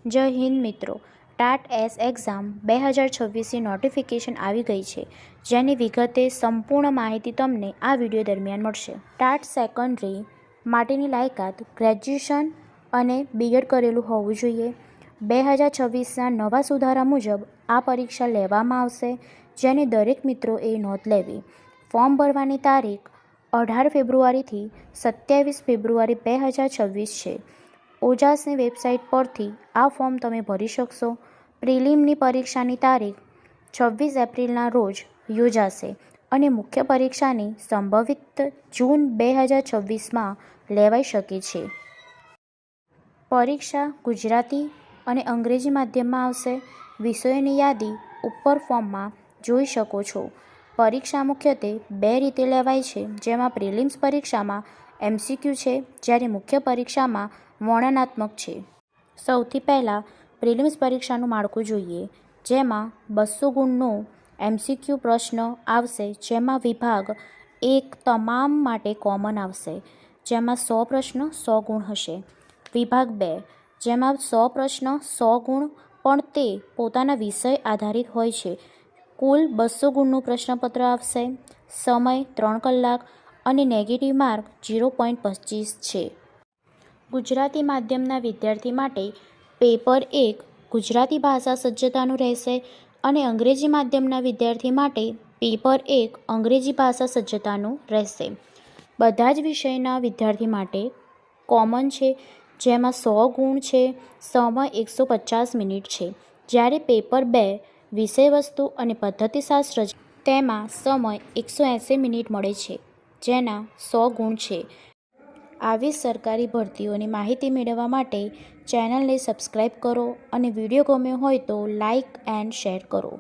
જય હિન્દ મિત્રો, TAT S exam 2026ની notification આવી ગઈ છે, જેની વિગતે સંપૂર્ણ માહિતી તમને આ વિડીયો દરમિયાન મળશે. ટાટ સેકન્ડરી માટેની લાયકાત ગ્રેજ્યુએશન અને બીએડ કરેલું હોવું જોઈએ. 2026ના નવા સુધારા મુજબ આ પરીક્ષા લેવામાં આવશે, જેની દરેક મિત્રોએ નોંધ લેવી. ફોર્મ ભરવાની તારીખ 18 ફેબ્રુઆરીથી 27 ફેબ્રુઆરી 2026 છે. ઓજાસની વેબસાઇટ પરથી આ ફોર્મ તમે ભરી શકશો. પ્રિલિમની પરીક્ષાની તારીખ 26 એપ્રિલના રોજ યોજાશે અને મુખ્ય પરીક્ષાની સંભવિત જૂન 2026માં લેવાઈ શકે છે. પરીક્ષા ગુજરાતી અને અંગ્રેજી માધ્યમમાં આવશે. વિષયોની યાદી ઉપર ફોર્મમાં જોઈ શકો છો. પરીક્ષા મુખ્યત્વે 2 રીતે લેવાય છે, જેમાં પ્રિલિમ્સ પરીક્ષામાં MCQ છે, જ્યારે મુખ્ય પરીક્ષામાં વર્ણનાત્મક છે. સૌથી પહેલાં પ્રિલિમ્સ પરીક્ષાનું માળખું જોઈએ, જેમાં 200 ગુણનો MCQ પ્રશ્ન આવશે, જેમાં વિભાગ 1 તમામ માટે કોમન આવશે, જેમાં 100 પ્રશ્ન 100 ગુણ હશે. વિભાગ 2 જેમાં 100 પ્રશ્ન 100 ગુણ પણ તે પોતાના વિષય આધારિત હોય છે. કુલ 200 ગુણનું પ્રશ્નપત્ર આવશે. સમય 3 કલાક અને નેગેટિવ માર્ક 0.25 છે. ગુજરાતી માધ્યમના વિદ્યાર્થી માટે પેપર 1 ગુજરાતી ભાષા સજ્જતાનું રહેશે અને અંગ્રેજી માધ્યમના વિદ્યાર્થી માટે પેપર 1 અંગ્રેજી ભાષા સજ્જતાનું રહેશે. બધા જ વિષયના વિદ્યાર્થી માટે કોમન છે, જેમાં 100 ગુણ છે. સમય 150 મિનિટ છે. જ્યારે પેપર 2 વિષયવસ્તુ અને પદ્ધતિશાસ્ત્ર છે, તેમાં સમય 180 મિનિટ મળે છે, જેના 100 ગુણ છે. આવી સરકારી ભરતીઓની માહિતી મેળવવા માટે ચેનલને સબસ્ક્રાઇબ કરો અને વિડીયો ગમ્યો હોય તો લાઇક એન્ડ શેર કરો.